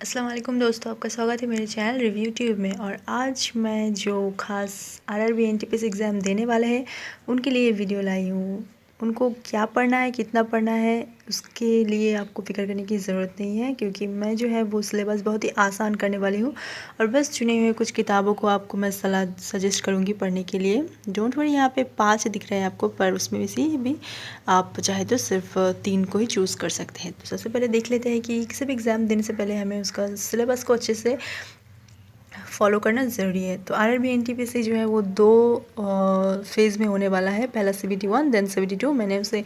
अस्सलाम वालेकुम दोस्तों, आपका स्वागत है मेरे चैनल रिव्यू ट्यूब में। और आज मैं जो ख़ास आरआरबी एनटीपीसी एग्ज़ाम देने वाले हैं उनके लिए वीडियो लाई हूँ। उनको क्या पढ़ना है, कितना पढ़ना है, उसके लिए आपको फ़िक्र करने की ज़रूरत नहीं है, क्योंकि मैं जो है वो सिलेबस बहुत ही आसान करने वाली हूँ और बस चुने हुए कुछ किताबों को आपको मैं सजेस्ट करूँगी पढ़ने के लिए। डोंट वरी, यहाँ पे 5 दिख रहे हैं आपको, पर उसमें भी आप चाहे तो सिर्फ 3 को ही चूज़ कर सकते हैं। तो सबसे पहले देख लेते हैं कि किसी भी एग्ज़ाम देने से पहले हमें उसका सिलेबस को अच्छे से फॉलो करना ज़रूरी है। तो आरआरबी एनटीपीसी जो है वो 2 फेज़ में होने वाला है। पहला CBT 1 देन CBT 2। मैंने उसे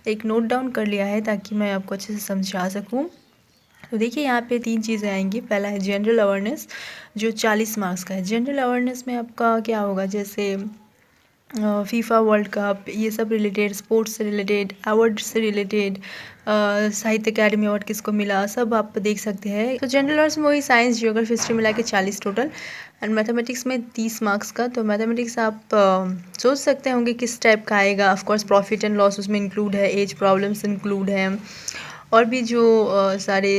एक नोट डाउन कर लिया है ताकि मैं आपको अच्छे से समझा सकूँ। तो देखिए, यहाँ पे 3 चीज़ें आएंगी। पहला है जनरल अवेयरनेस, जो 40 मार्क्स का है। जनरल अवेयरनेस में आपका क्या होगा, जैसे फीफा वर्ल्ड कप, ये सब रिलेटेड, स्पोर्ट्स से रिलेटेड, अवार्ड से रिलेटेड, साहित्य अकेडमी अवार्ड किसको मिला, सब आप देख सकते हैं। तो जनरल अवेयरनेस में वही साइंस, ज्योग्राफी, हिस्ट्री मिला के 40 टोटल, एंड मैथमेटिक्स में 30 मार्क्स का। तो मैथमेटिक्स आप सोच सकते होंगे किस टाइप का आएगा। ऑफकोर्स प्रॉफिट एंड लॉस उसमें इंक्लूड है, एज प्रॉब्लम्स इंक्लूड है, और भी जो सारे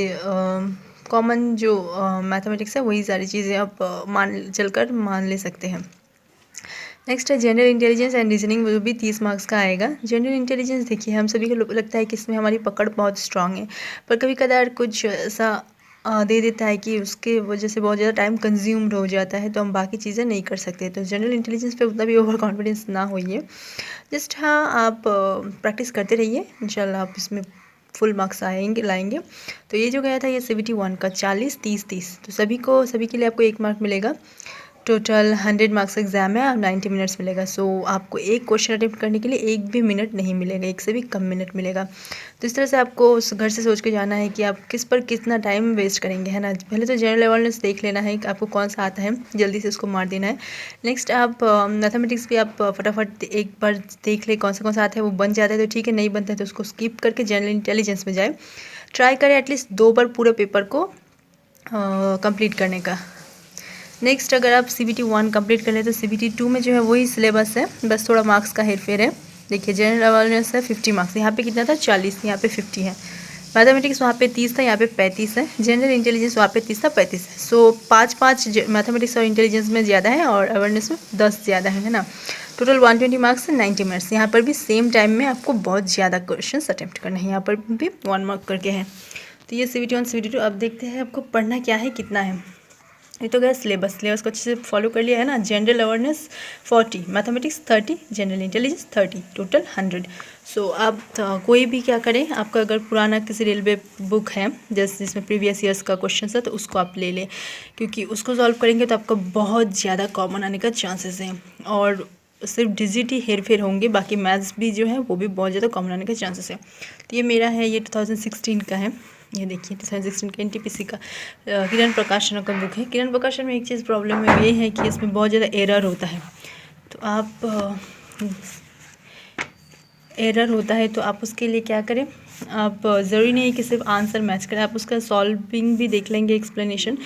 कॉमन जो मैथमेटिक्स है वही सारी चीज़ें आप मान ले सकते हैं। नेक्स्ट है जनरल इंटेलिजेंस एंड रीजनिंग, वो भी 30 मार्क्स का आएगा। जनरल इंटेलिजेंस देखिए, हम सभी को लगता है कि इसमें हमारी पकड़ बहुत स्ट्रांग है, पर कभी कदार कुछ ऐसा दे देता है कि उसके वजह से बहुत ज़्यादा टाइम कंज्यूम्ड हो जाता है, तो हम बाकी चीज़ें नहीं कर सकते। तो जनरल इंटेलिजेंस पे उतना भी ओवर कॉन्फिडेंस ना होइए। जस्ट हाँ, आप प्रैक्टिस करते रहिए, इंशाल्लाह आप इसमें फुल मार्क्स लाएंगे। तो ये जो गया था, ये CBT 1 का 40 30 30, तो सभी के लिए आपको 1 मार्क मिलेगा। टोटल 100 मार्क्स एग्जाम है और 90 मिनट्स मिलेगा। सो आपको एक क्वेश्चन अटेम्प्ट करने के लिए 1 भी मिनट नहीं मिलेगा, 1 से भी कम मिनट मिलेगा। तो इस तरह से आपको उस घर से सोच के जाना है कि आप किस पर कितना टाइम वेस्ट करेंगे, है ना। पहले तो जनरल अवेयरनेस देख लेना है कि आपको कौन सा आता है, जल्दी से उसको मार देना है। नेक्स्ट आप मैथमेटिक्स भी आप फटाफट एक बार देख ले कौन सा आता है, वो बन जाता है तो ठीक है, नहीं बनता है तो उसको स्किप करके जनरल इंटेलिजेंस में जाए। ट्राई करें एटलीस्ट 2 बार पूरे पेपर को कंप्लीट करने का। नेक्स्ट, अगर आप CBT 1 कंप्लीट कर लें तो CBT 2 में जो है वही सिलेबस है, बस थोड़ा मार्क्स का हेरफेर है। देखिए, जनरल अवेयरनेस है 50 मार्क्स, यहाँ पे कितना था 40, यहाँ पे 50 है। मैथमेटिक्स वहाँ पे 30 था, यहाँ पे 35 है। जनरल इंटेलिजेंस वहाँ पे 30 था, 35 है। सो 5 मैथमेटिक्स और इंटेलिजेंस में ज़्यादा है और अवेयरनेस में 10 ज़्यादा है ना। टोटल 120 मार्क्स है, 90 मिनट्स। यहाँ पर भी सेम टाइम में आपको बहुत ज़्यादा क्वेश्चन अटैम्प्ट करना है, यहाँ पर भी 1 मार्क करके है। तो ये CBT 1 CBT 2। अब देखते हैं आपको पढ़ना क्या है, कितना है। ये तो गया सिलेबस को अच्छे से फॉलो कर लिया है ना। General awareness 40, mathematics 30, general intelligence 30, total 100। सो आप कोई भी क्या करें, आपका अगर पुराना किसी रेलवे बुक है जैसे जिसमें प्रीवियस ईयर्स का क्वेश्चन है, तो उसको आप ले लें, क्योंकि उसको सॉल्व करेंगे तो आपका बहुत ज़्यादा कॉमन आने का चांसेस हैं। और सिर्फ डिजिट ही हेर फेर होंगे, बाकी मैथ्स भी जो है वो भी बहुत ज़्यादा कॉमन आने के चांसेस है। तो ये मेरा है, ये 2016 का है। ये देखिए 2016 का NTPC का किरण प्रकाशन का बुक है। किरण प्रकाशन में एक चीज़ प्रॉब्लम है, ये है कि इसमें बहुत ज़्यादा एरर होता है। तो आप उसके लिए क्या करें, आप ज़रूरी नहीं कि सिर्फ आंसर मैच करें, आप उसका सॉल्विंग भी देख लेंगे, एक्सप्लेनेशन,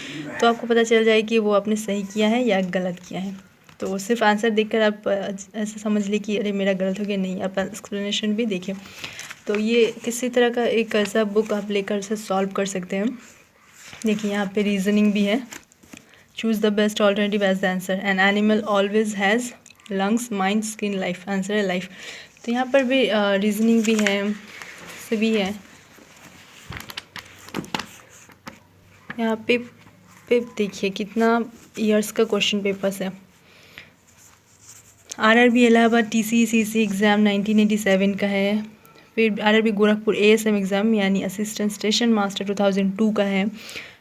तो आपको पता चल जाए कि वो आपने सही किया है या गलत किया है। तो सिर्फ आंसर देखकर आप ऐसा समझ ली कि अरे मेरा गलत हो गया, नहीं, आप एक्सप्लेनेशन भी देखें। तो ये किसी तरह का एक ऐसा बुक आप लेकर उसे सॉल्व कर सकते हैं। देखिए, यहाँ पे रीजनिंग भी है। Choose the best alternative as the answer. An animal always has lungs, mind, skin, life. Answer है लाइफ। तो यहाँ पर भी रीजनिंग भी है, सभी है। यहाँ पे देखिए कितना ईयर्स का क्वेश्चन पेपर्स है। आरआरबी इलाहाबाद TCECC एग्ज़ाम 1987 का है। फिर आरआरबी गोरखपुर ASM एग्ज़ाम यानी असिस्टेंट स्टेशन मास्टर 2002 का है।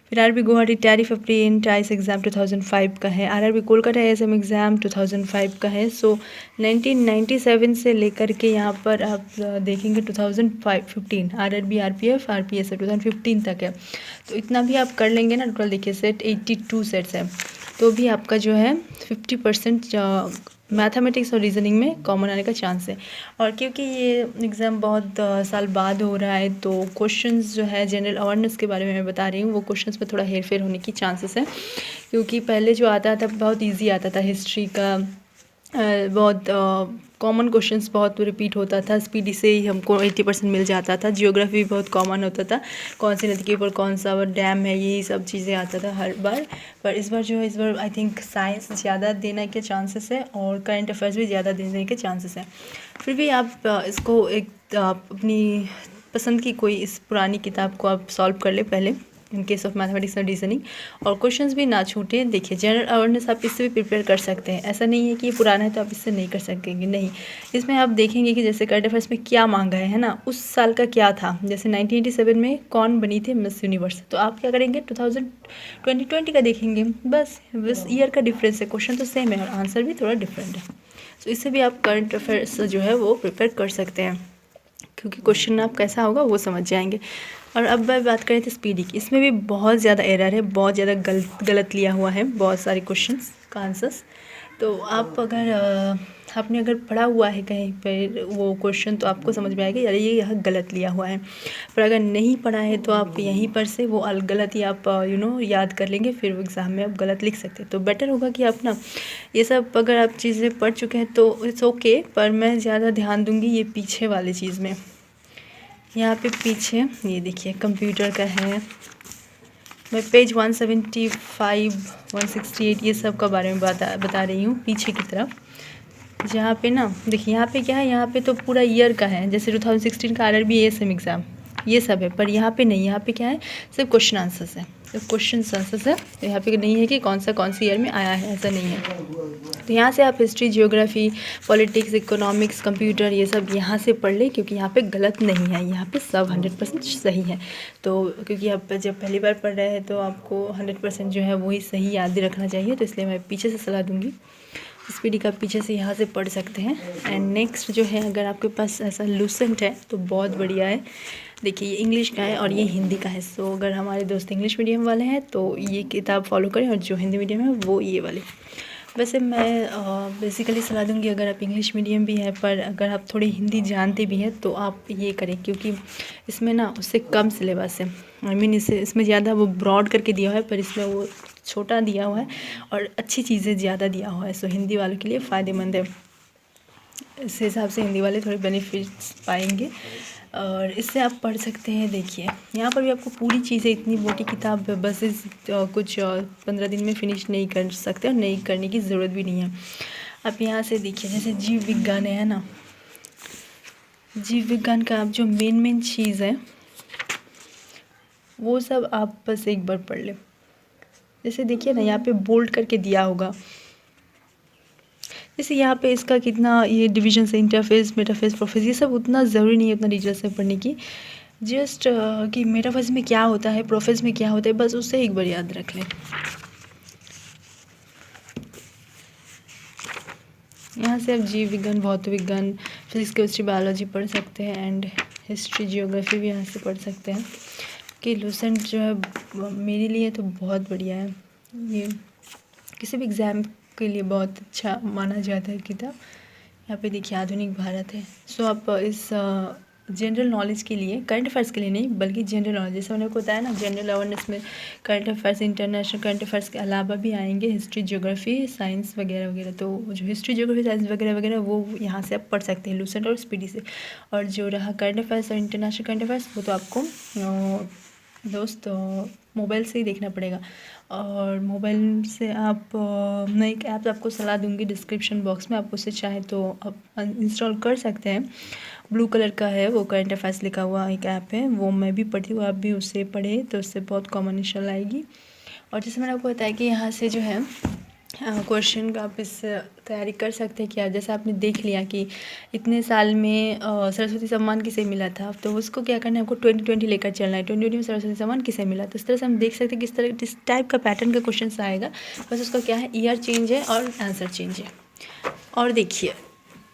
फिर RRB Guwahati tariff apprentice exam 2005 का है। आरआरबी कोलकाता ASM एग्ज़ाम 2005 का है। सो 1997 से लेकर के यहाँ पर आप देखेंगे 2015 आरआरबी RPF RPS 2015 तक है। तो इतना भी आप कर लेंगे ना, टोटल देखिए सेट 82 सेट्स है, तो भी आपका जो है 50% मैथमेटिक्स और रीजनिंग में कॉमन आने का चांस है। और क्योंकि ये एग्ज़ाम बहुत साल बाद हो रहा है, तो क्वेश्चंस जो है जनरल अवेयरनेस के बारे में मैं बता रही हूँ, वो क्वेश्चंस में थोड़ा हेर फेर होने की चांसेस है, क्योंकि पहले जो आता था बहुत इजी आता था, हिस्ट्री का बहुत कॉमन क्वेश्चंस बहुत रिपीट होता था, स्पीडी से ही हमको 80% मिल जाता था। जियोग्राफी भी बहुत कॉमन होता था, कौन सी नदी के ऊपर कौन सा डैम है, यही सब चीज़ें आता था हर बार। पर इस बार जो है, इस बार आई थिंक साइंस ज़्यादा देने के चांसेस है और करंट अफेयर्स भी ज़्यादा देने के चांसेस हैं। फिर भी आप इसको एक अपनी पसंद की कोई इस पुरानी किताब को आप सॉल्व कर ले पहले, इन केस ऑफ मैथमेटिक्स और रीजनिंग, और क्वेश्चंस भी ना छूटे। देखिए, जनरल अवेयरनेस आप इससे भी प्रिपेयर कर सकते हैं, ऐसा नहीं है कि ये पुराना है तो आप इससे नहीं कर सकेंगे, नहीं। इसमें आप देखेंगे कि जैसे करंट अफेयर्स में क्या मांगा है ना, उस साल का क्या था। जैसे 1987 में कौन बनी थी मिस यूनिवर्स, तो आप क्या करेंगे 2020 का देखेंगे, बस ईयर का डिफरेंस है, क्वेश्चन तो सेम है और आंसर भी थोड़ा डिफरेंट है। तो इससे भी आप करंट अफेयर्स जो है वो प्रिपेयर कर सकते हैं, क्योंकि क्वेश्चन आप कैसा होगा वो समझ जाएंगे। और अब मैं बात करें तो स्पीडी की, इसमें भी बहुत ज़्यादा एरर है, बहुत ज़्यादा गलत लिया हुआ है बहुत सारे क्वेश्चंस का आंसर्स। तो आप अगर आपने अगर पढ़ा हुआ है कहीं पर वो क्वेश्चन, तो आपको समझ में आएगा यार ये यहाँ गलत लिया हुआ है। पर अगर नहीं पढ़ा है तो आप यहीं पर से वो गलत ही आप याद कर लेंगे, फिर वो एग्ज़ाम में आप गलत लिख सकते हैं। तो बेटर होगा कि आप ना ये सब अगर आप चीज़ें पढ़ चुके हैं तो इट्स ओके, पर मैं ज़्यादा ध्यान दूँगी ये पीछे वाली चीज़ में। यहाँ पे पीछे ये देखिए कंप्यूटर का है, मैं पेज 175 168 ये सब का बारे में बता रही हूँ पीछे की तरफ। जहाँ पे ना देखिए, यहाँ पे क्या है, यहाँ पे तो पूरा ईयर का है, जैसे 2016 का RRB ASM एग्ज़ाम ये सब है। पर यहाँ पे नहीं, यहाँ पे क्या है, सिर्फ क्वेश्चन आंसर्स है, सिर्फ क्वेश्चन आंसर्स है। तो यहाँ पे नहीं है कि कौन सी ईयर में आया है, ऐसा नहीं है। तो यहाँ से आप history, geography, politics, economics, computer ये सब यहाँ से पढ़ लें, क्योंकि यहाँ पे गलत नहीं है, यहाँ पे सब 100% सही है। तो क्योंकि आप जब पहली बार पढ़ रहे हैं तो आपको 100% जो है वही सही याद रखना चाहिए, तो इसलिए मैं पीछे से सलाह दूँगी। स्पीडी का पीछे से यहाँ से पढ़ सकते हैं। एंड नेक्स्ट जो है, अगर आपके पास ऐसा लूसेंट है तो बहुत बढ़िया है। देखिए, ये इंग्लिश का है और ये हिंदी का है। सो अगर हमारे दोस्त इंग्लिश मीडियम वाले हैं तो ये किताब फॉलो करें, और जो हिंदी मीडियम है वो ये वाले। वैसे मैं बेसिकली सलाह दूँगी, अगर आप इंग्लिश मीडियम भी है पर अगर आप थोड़ी हिंदी जानते भी हैं तो आप ये करें, क्योंकि इसमें ना उससे कम सिलेबस है। आई मीन इसमें ज़्यादा वो ब्रॉड करके दिया हुआ है, पर इसमें वो छोटा दिया हुआ है और अच्छी चीज़ें ज़्यादा दिया हुआ है। सो हिंदी वालों के लिए फ़ायदेमंद है, इस हिसाब से हिंदी वाले थोड़े बेनिफिट्स पाएंगे और इससे आप पढ़ सकते हैं। देखिए, यहाँ पर भी आपको पूरी चीज़ें, इतनी मोटी किताब बस कुछ 15 दिन में फिनिश नहीं कर सकते और नहीं करने की ज़रूरत भी नहीं है। आप यहाँ से देखिए, जैसे जीव विज्ञान है ना, जीव विज्ञान का आप जो मेन चीज़ है वो सब आप बस एक बार पढ़ लें। जैसे देखिए ना, यहाँ पे बोल्ड करके दिया होगा, जैसे यहाँ पे इसका कितना ये डिवीजन से, इंटरफेस, मेटाफेस, प्रोफेस, ये सब उतना ज़रूरी नहीं है उतना डिटेल से पढ़ने की। जस्ट कि मेटाफेस में क्या होता है, प्रोफेस में क्या होता है, बस उससे एक बार याद रख लें। यहाँ से आप जीव विज्ञान, भौत विज्ञान, फिजिक्स, केमिस्ट्री, बायोलॉजी पढ़ सकते हैं एंड हिस्ट्री, जियोग्राफी भी यहाँ से पढ़ सकते हैं। कि लूसेंट जो है मेरे लिए तो बहुत बढ़िया है, ये किसी भी एग्ज़ाम के लिए बहुत अच्छा माना जाता है किताब। यहाँ पे देखिए आधुनिक भारत है। सो आप इस जनरल नॉलेज के लिए, करंट अफेयर्स के लिए नहीं बल्कि जनरल नॉलेज, जैसे मैंने को बताया ना, जनरल अवेयरनेस में current affairs, international current affairs के अलावा भी आएंगे हिस्ट्री, ज्योग्राफी, साइंस वगैरह वगैरह। तो जो हिस्ट्री, ज्योग्राफी, साइंस वगैरह वगैरह वो यहाँ से आप पढ़ सकते हैं लूसेंट और स्पीडी से। और जो रहा करंट अफेयर्स और इंटरनेशनल करंट अफेयर्स, वो तो आपको दोस्त मोबाइल से ही देखना पड़ेगा। और मोबाइल से आप मैं एक ऐप आपको सलाह दूंगी डिस्क्रिप्शन बॉक्स में, आप उससे चाहे तो आप इंस्टॉल कर सकते हैं। ब्लू कलर का है वो, करंट अफेयर्स लिखा हुआ एक ऐप है, वो मैं भी पढ़ती हूँ, आप भी उससे पढ़े तो उससे बहुत कॉम्बिनेशन आएगी। और जैसे मैंने आपको बताया कि यहाँ से जो है क्वेश्चन का आप इस तैयारी कर सकते हैं। क्या जैसे आपने देख लिया कि इतने साल में सरस्वती सम्मान किसे मिला था, तो उसको क्या करना है, आपको 2020 लेकर चलना है। 2020 में सरस्वती सम्मान किसे मिला, तो इस तरह से हम देख सकते हैं किस तरह किस टाइप का पैटर्न का क्वेश्चन आएगा। बस उसका क्या है, ईयर चेंज है और आंसर चेंज है। और देखिए,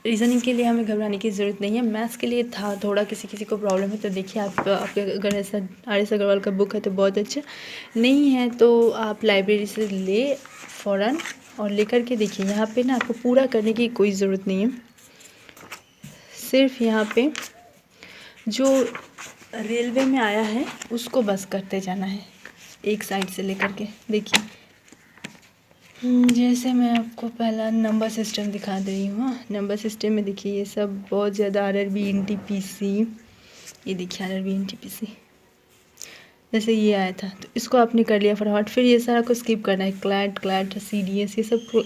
रीज़निंग के लिए हमें घबराने की ज़रूरत नहीं है। मैथ्स के लिए था थोड़ा, किसी को प्रॉब्लम है तो देखिए आपके अगर ऐसा RS अग्रवाल का बुक है तो बहुत अच्छा, नहीं है तो आप लाइब्रेरी से ले फ़ौरन और लेकर के देखिए। यहाँ पे ना आपको पूरा करने की कोई ज़रूरत नहीं है, सिर्फ यहाँ पे जो रेलवे में आया है उसको बस करते जाना है, एक साइड से लेकर के। देखिए जैसे मैं आपको पहला नंबर सिस्टम दिखा दे रही हूँ। नंबर सिस्टम में देखिए ये सब बहुत ज़्यादा RRB NTPC, ये देखिए RRB NTPC जैसे ये आया था तो इसको आपने कर लिया फटाफट। फिर ये सारा को स्किप करना है, क्लैट CDS ये सब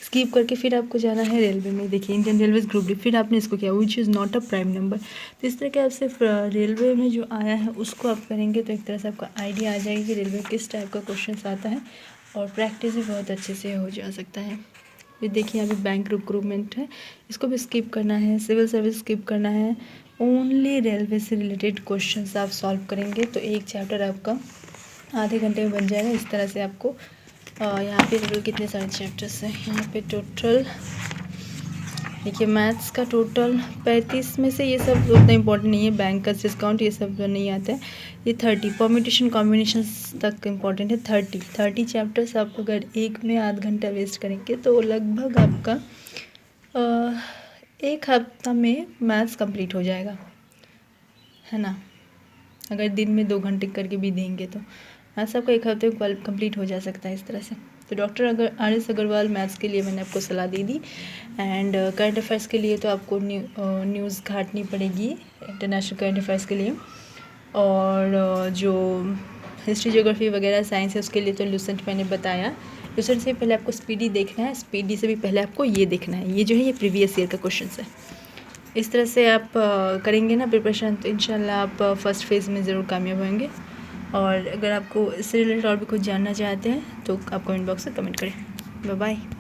स्किप करके फिर आपको जाना है रेलवे में। देखिए इंडियन रेलवेज ग्रुप डी, फिर आपने इसको किया which is not a prime number. तो इस तरह के आप सिर्फ रेलवे में जो आया है उसको आप करेंगे तो एक तरह से आपका आइडिया आ जाएगा कि रेलवे किस टाइप का क्वेश्चन आता है, और प्रैक्टिस भी बहुत अच्छे से हो जा सकता है। फिर देखिए अभी बैंक रिक्रूटमेंट है, इसको भी स्किप करना है। सिविल सर्विस स्किप करना है। ओनली रेलवे से रिलेटेड क्वेश्चंस आप सॉल्व करेंगे तो एक चैप्टर आपका आधे घंटे में बन जाएगा। इस तरह से आपको यहाँ पे टोटल कितने सारे चैप्टर्स हैं, यहाँ पे टोटल देखिए मैथ्स का टोटल 35 में से ये सब उतना इम्पोर्टेंट नहीं है, बैंक का डिस्काउंट ये सब नहीं आता है। ये 30 परम्यूटेशन कॉम्बिनेशन तक इम्पॉर्टेंट है। 30 चैप्टर्स आप अगर एक में आध घंटा वेस्ट करेंगे तो लगभग आपका एक हफ्ता में मैथ्स कंप्लीट हो जाएगा, है ना। अगर दिन में 2 घंटे करके भी देंगे तो मैथ्स आपका एक हफ्ते में कंप्लीट हो जा सकता है इस तरह से। तो डॉक्टर RS अग्रवाल मैथ्स के लिए मैंने आपको सलाह दे दी। एंड करंट अफेयर्स के लिए तो आपको न्यूज़ घाटनी पड़ेगी इंटरनेशनल करंट अफेयर्स के लिए। और जो हिस्ट्री ज्योग्राफी वगैरह साइंस है उसके लिए तो लूसेंट मैंने बताया। लूसेंट से पहले आपको स्पीडी देखना है, स्पीडी से भी पहले आपको ये देखना है, ये जो है ये प्रीवियस ईयर का क्वेश्चन है। इस तरह से आप करेंगे ना प्रिपरेशन तो इंशाल्लाह आप फर्स्ट फेज़ में ज़रूर कामयाब होंगे। और अगर आपको इससे रिलेटेड और भी कुछ जानना चाहते हैं तो आप कमेंट बॉक्स में कमेंट करें। Bye bye.